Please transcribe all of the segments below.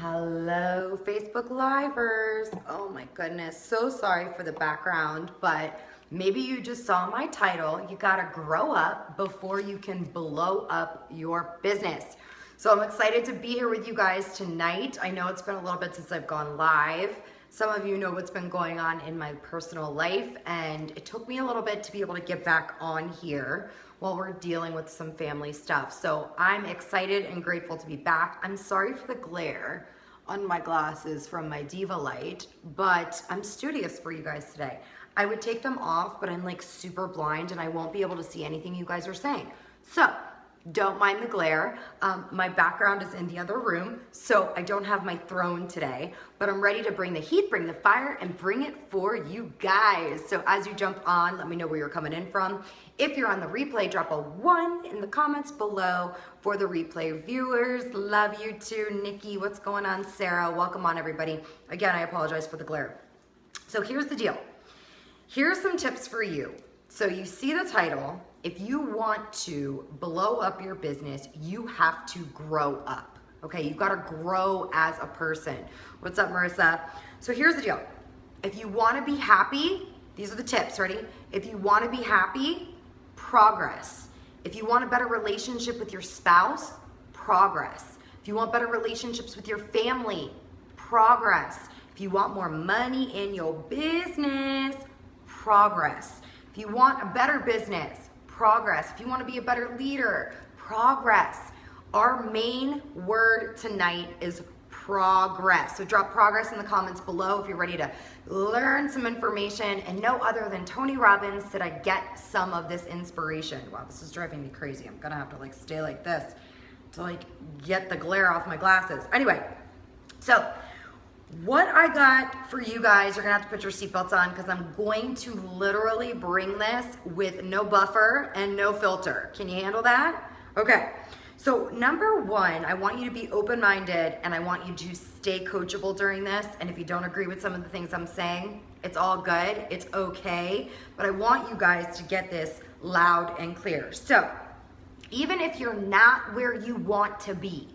Hello, Facebook Livers. Oh my goodness, so sorry for the background, but maybe you just saw my title. You gotta grow up before you can blow up your business. So I'm excited to be here with you guys tonight. I know it's been a little bit since I've gone live. Some of you know what's been going on in my personal life, and it took me a little bit to be able to get back on here while we're dealing with some family stuff. So I'm excited and grateful to be back. I'm sorry for the glare on my glasses from my Diva light, but I'm studious for you guys today. I would take them off, but I'm like super blind and I won't be able to see anything you guys are saying. So don't mind the glare. My background is in the other room, so I don't have my throne today, but I'm ready to bring the heat, bring the fire, and bring it for you guys. So as you jump on, let me know where you're coming in from. If you're on the replay, drop a 1 in the comments below for the replay viewers. Love you too, Nikki. What's going on, Sarah? Welcome on, everybody. Again, I apologize for the glare. So here's the deal. Here's some tips for you. So you see the title. If you want to blow up your business, you have to grow up. Okay, you've got to grow as a person. What's up, Marissa? So here's the deal. If you want to be happy, these are the tips, ready? If you want to be happy, progress. If you want a better relationship with your spouse, progress. If you want better relationships with your family, progress. If you want more money in your business, progress. If you want a better business, progress. If you want to be a better leader, progress. Our main word tonight is progress. So drop progress in the comments below if you're ready to learn some information. And no other than Tony Robbins did I get some of this inspiration. Wow, this is driving me crazy. I'm gonna have to stay like this to get the glare off my glasses. Anyway, so what I got for you guys, you're gonna have to put your seatbelts on because I'm going to literally bring this with no buffer and no filter. Can you handle that? Okay. So number one, I want you to be open-minded and I want you to stay coachable during this. And if you don't agree with some of the things I'm saying, it's all good, it's okay. But I want you guys to get this loud and clear. So even if you're not where you want to be,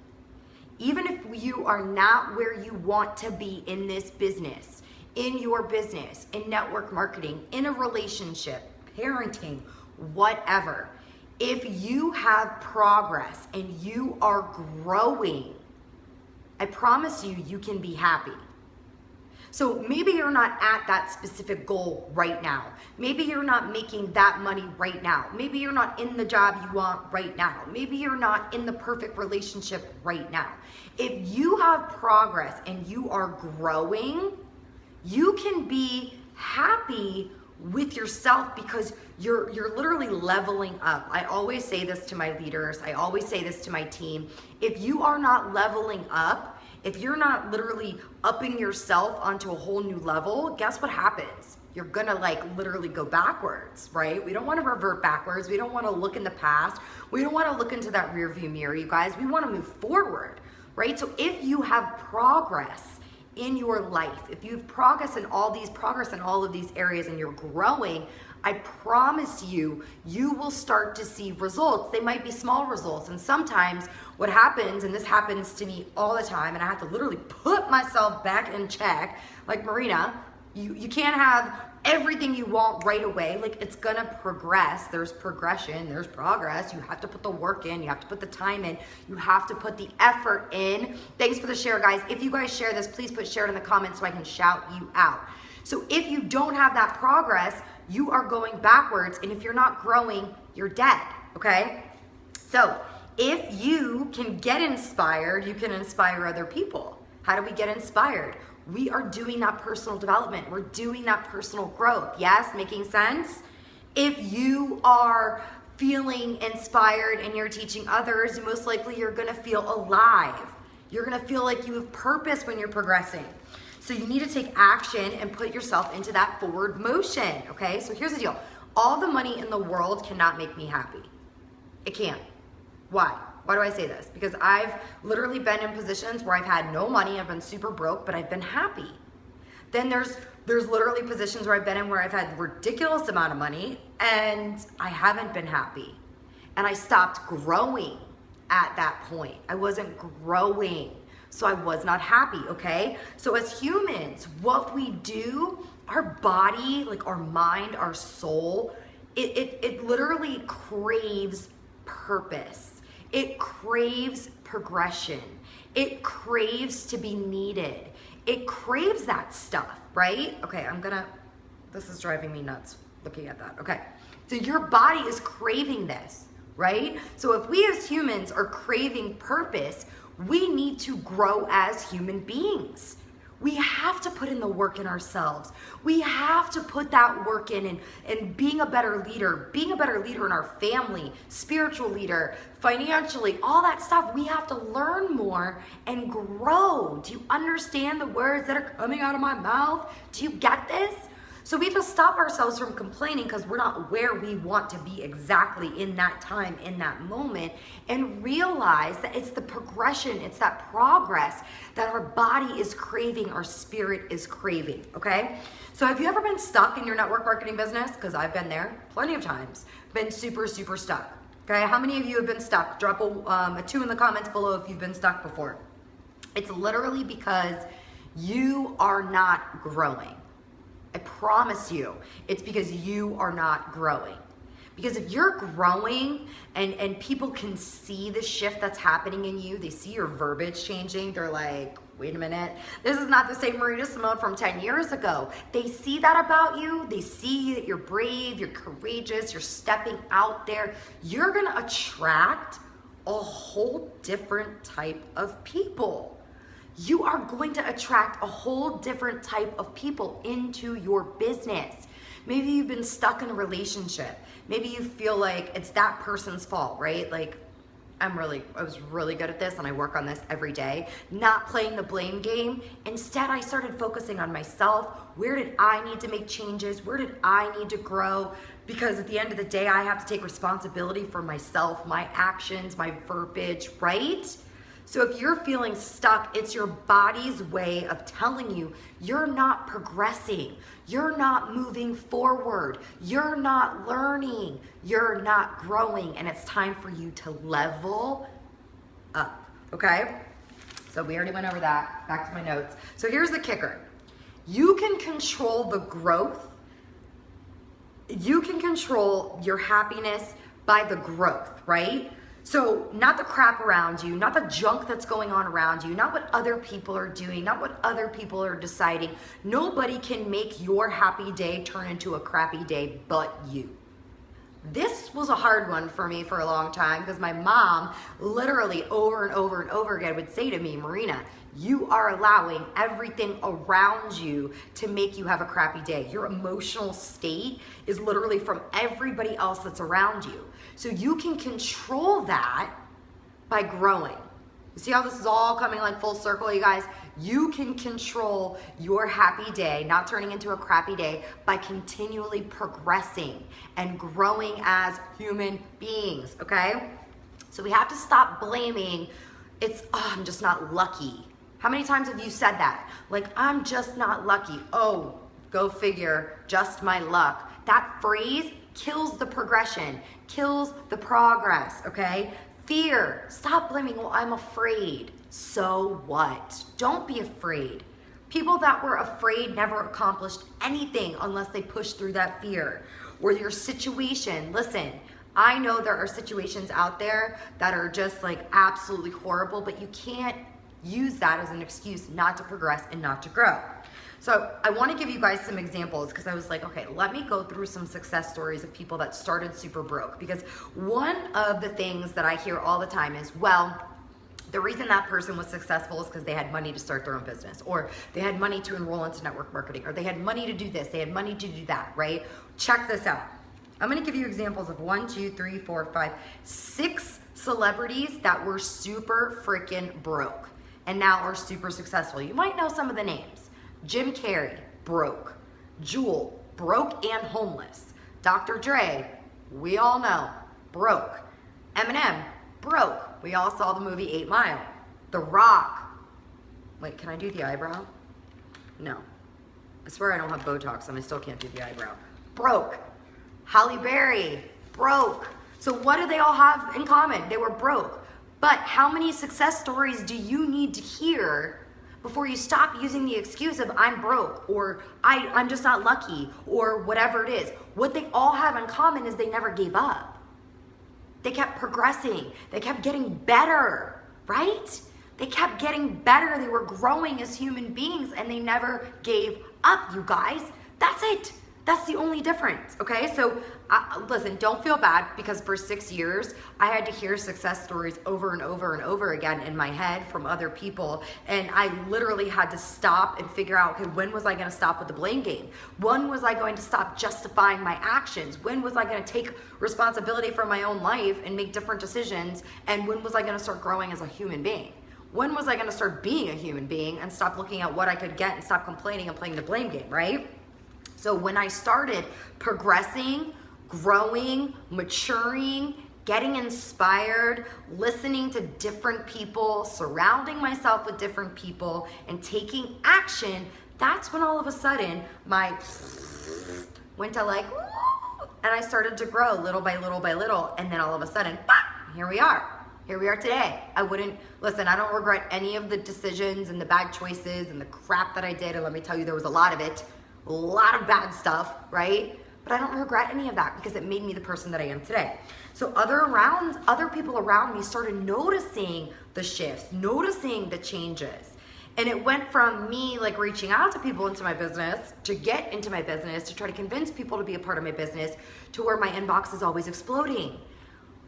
even if you are not where you want to be in this business, in your business, in network marketing, in a relationship, parenting, whatever, if you have progress and you are growing, I promise you, you can be happy. So maybe you're not at that specific goal right now. Maybe you're not making that money right now. Maybe you're not in the job you want right now. Maybe you're not in the perfect relationship right now. If you have progress and you are growing, you can be happy with yourself because you're literally leveling up. I always say this to my leaders. I always say this to my team. If you are not leveling up, if you're not literally upping yourself onto a whole new level, guess what happens? You're gonna literally go backwards, right? We don't wanna revert backwards. We don't wanna look in the past. We don't wanna look into that rear view mirror, you guys. We wanna move forward, right? So if you have progress in your life, if you have progress in all of these areas and you're growing, I promise you, you will start to see results. They might be small results. And sometimes what happens, and this happens to me all the time, and I have to literally put myself back in check, like Marina, you can't have everything you want right away. It's gonna progress. There's progression, there's progress. You have to put the work in, you have to put the time in, you have to put the effort in. Thanks for the share, guys. If you guys share this, please put share it in the comments so I can shout you out. So if you don't have that progress, you are going backwards, and if you're not growing, you're dead, okay? So if you can get inspired, you can inspire other people. How do we get inspired? We are doing that personal development. We're doing that personal growth. Yes, making sense? If you are feeling inspired and you're teaching others, most likely you're gonna feel alive. You're gonna feel like you have purpose when you're progressing. So you need to take action and put yourself into that forward motion, okay? So here's the deal. All the money in the world cannot make me happy. It can't. Why? Why do I say this? Because I've literally been in positions where I've had no money, I've been super broke, but I've been happy. Then there's literally positions where I've been in where I've had ridiculous amount of money and I haven't been happy. And I stopped growing at that point. I wasn't growing. So I was not happy, okay? So as humans, what we do, our body, like our mind, our soul, it literally craves purpose. It craves progression. It craves to be needed. It craves that stuff, right? Okay, this is driving me nuts looking at that. Okay, so your body is craving this, right? So if we as humans are craving purpose, we need to grow as human beings. We have to put in the work in ourselves. We have to put that work in and being a better leader in our family, spiritual leader, financially, all that stuff. We have to learn more and grow. Do you understand the words that are coming out of my mouth? Do you get this? So we have to stop ourselves from complaining because we're not where we want to be exactly in that time, in that moment, and realize that it's the progression, it's that progress that our body is craving, our spirit is craving, okay? So have you ever been stuck in your network marketing business? Because I've been there plenty of times, been super, super stuck, okay? How many of you have been stuck? Drop a 2 in the comments below if you've been stuck before. It's literally because you are not growing. I promise you, it's because you are not growing. Because if you're growing and people can see the shift that's happening in you, they see your verbiage changing, they're like, wait a minute, this is not the same Marina Simone from 10 years ago. They see that about you. They see that you're brave, you're courageous, you're stepping out there. You're gonna attract a whole different type of people. You are going to attract a whole different type of people into your business. Maybe you've been stuck in a relationship. Maybe you feel like it's that person's fault, right? Like, I was really good at this and I work on this every day, not playing the blame game. Instead, I started focusing on myself. Where did I need to make changes? Where did I need to grow? Because at the end of the day, I have to take responsibility for myself, my actions, my verbiage, right? So if you're feeling stuck, it's your body's way of telling you you're not progressing, you're not moving forward, you're not learning, you're not growing, and it's time for you to level up, okay? So we already went over that, back to my notes. So here's the kicker. You can control the growth, you can control your happiness by the growth, right? So not the crap around you, not the junk that's going on around you, not what other people are doing, not what other people are deciding. Nobody can make your happy day turn into a crappy day but you. This was a hard one for me for a long time because my mom literally over and over and over again would say to me, Marina, you are allowing everything around you to make you have a crappy day. Your emotional state is literally from everybody else that's around you. So you can control that by growing. You see how this is all coming like full circle, you guys? You can control your happy day, not turning into a crappy day, by continually progressing and growing as human beings, okay? So we have to stop blaming, I'm just not lucky. How many times have you said that? Like, I'm just not lucky. Oh, go figure, just my luck. That phrase kills the progression, kills the progress, okay? Fear, stop blaming, well, I'm afraid. So what? Don't be afraid. People that were afraid never accomplished anything unless they pushed through that fear. Or your situation, listen, I know there are situations out there that are just like absolutely horrible, but you can't use that as an excuse not to progress and not to grow. So I want to give you guys some examples because I was like, okay, let me go through some success stories of people that started super broke. Because one of the things that I hear all the time is, well, the reason that person was successful is because they had money to start their own business, or they had money to enroll into network marketing, or they had money to do this, they had money to do that, right? Check this out. I'm going to give you examples of 1, 2, 3, 4, 5, 6 celebrities that were super freaking broke and now are super successful. You might know some of the names. Jim Carrey, broke. Jewel, broke and homeless. Dr. Dre, we all know, broke. Eminem, broke. We all saw the movie 8 Mile. The Rock. Wait, can I do the eyebrow? No. I swear I don't have Botox and I still can't do the eyebrow. Broke. Halle Berry, broke. So what do they all have in common? They were broke. But how many success stories do you need to hear before you stop using the excuse of I'm broke or I'm just not lucky or whatever it is? What they all have in common is they never gave up. They kept progressing. They kept getting better, right? They kept getting better. They were growing as human beings and they never gave up, you guys. That's it. That's the only difference, okay? So listen, don't feel bad because for 6 years, I had to hear success stories over and over and over again in my head from other people. And I literally had to stop and figure out, okay, when was I gonna stop with the blame game? When was I going to stop justifying my actions? When was I gonna take responsibility for my own life and make different decisions? And when was I gonna start growing as a human being? When was I gonna start being a human being and stop looking at what I could get and stop complaining and playing the blame game, right? So when I started progressing, growing, maturing, getting inspired, listening to different people, surrounding myself with different people, and taking action, that's when all of a sudden my went to like, and I started to grow little by little by little, and then all of a sudden, here we are. Here we are today. I don't regret any of the decisions and the bad choices and the crap that I did, and let me tell you, there was a lot of it. A lot of bad stuff, right? But I don't regret any of that because it made me the person that I am today. So other people around me started noticing the shifts, noticing the changes. And it went from me like reaching out to people into my business, to get into my business, to try to convince people to be a part of my business, to where my inbox is always exploding.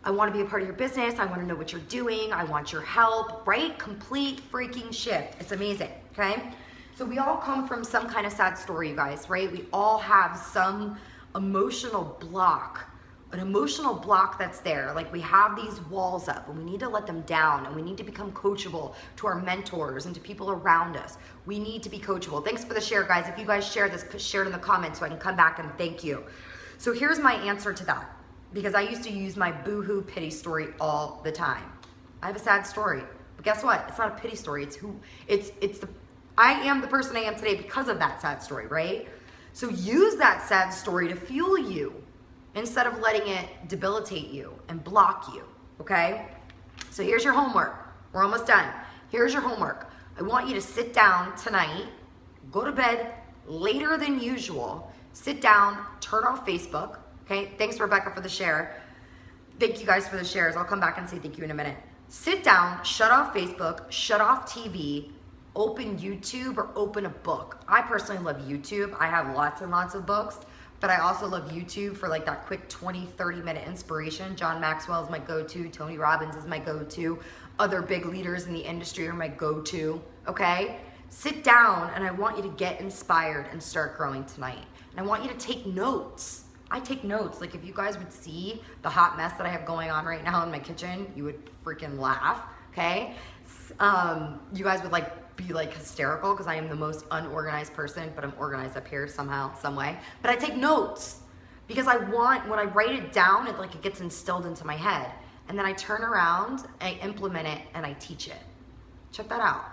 I want to be a part of your business. I want to know what you're doing. I want your help, right? Complete freaking shift. It's amazing, okay? So we all come from some kind of sad story, you guys, right? We all have some emotional block, an emotional block that's there. Like we have these walls up and we need to let them down, and we need to become coachable to our mentors and to people around us. We need to be coachable. Thanks for the share, guys. If you guys share this, share it in the comments so I can come back and thank you. So here's my answer to that, because I used to use my boohoo pity story all the time. I have a sad story, but guess what? It's not a pity story. I am the person I am today because of that sad story, right? So use that sad story to fuel you instead of letting it debilitate you and block you, okay? So here's your homework. We're almost done. Here's your homework. I want you to sit down tonight, go to bed later than usual, sit down, turn off Facebook, okay? Thanks, Rebecca, for the share. Thank you guys for the shares. I'll come back and say thank you in a minute. Sit down, shut off Facebook, shut off TV, open YouTube or open a book. I personally love YouTube. I have lots and lots of books, but I also love YouTube for like that quick 20, 30-minute inspiration. John Maxwell is my go-to. Tony Robbins is my go-to. Other big leaders in the industry are my go-to, okay? Sit down and I want you to get inspired and start growing tonight. And I want you to take notes. I take notes. Like if you guys would see the hot mess that I have going on right now in my kitchen, you would freaking laugh, okay? You guys would be hysterical because I am the most unorganized person, but I'm organized up here somehow, some way. But I take notes because I want, when I write it down, it gets instilled into my head. And then I turn around, I implement it, and I teach it. Check that out.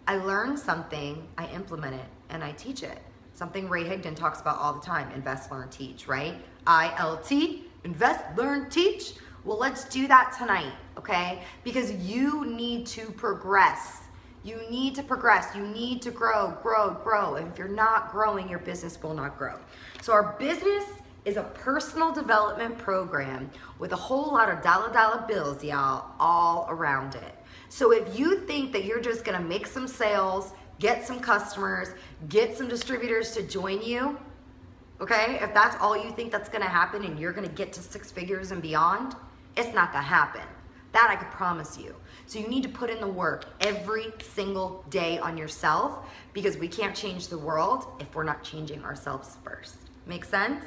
I learn something, I implement it, and I teach it. Something Ray Higdon talks about all the time, invest, learn, teach, right? ILT, invest, learn, teach. Well, let's do that tonight, okay? Because you need to progress. You need to progress. You need to grow, grow, grow. And if you're not growing, your business will not grow. So our business is a personal development program with a whole lot of dollar bills, y'all, all around it. So if you think that you're just gonna make some sales, get some customers, get some distributors to join you, okay? If that's all you think that's gonna happen and you're gonna get to 6 figures and beyond, it's not gonna happen. That I could promise you. So you need to put in the work every single day on yourself, because we can't change the world if we're not changing ourselves first. Make sense?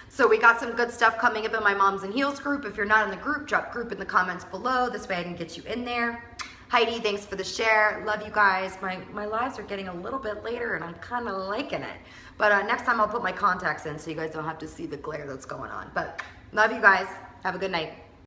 So we got some good stuff coming up in my Moms and Heels group. If you're not in the group, drop group in the comments below. This way I can get you in there. Heidi, thanks for the share. Love you guys. My lives are getting a little bit later and I'm kind of liking it. But next time I'll put my contacts in so you guys don't have to see the glare that's going on. But love you guys. Have a good night.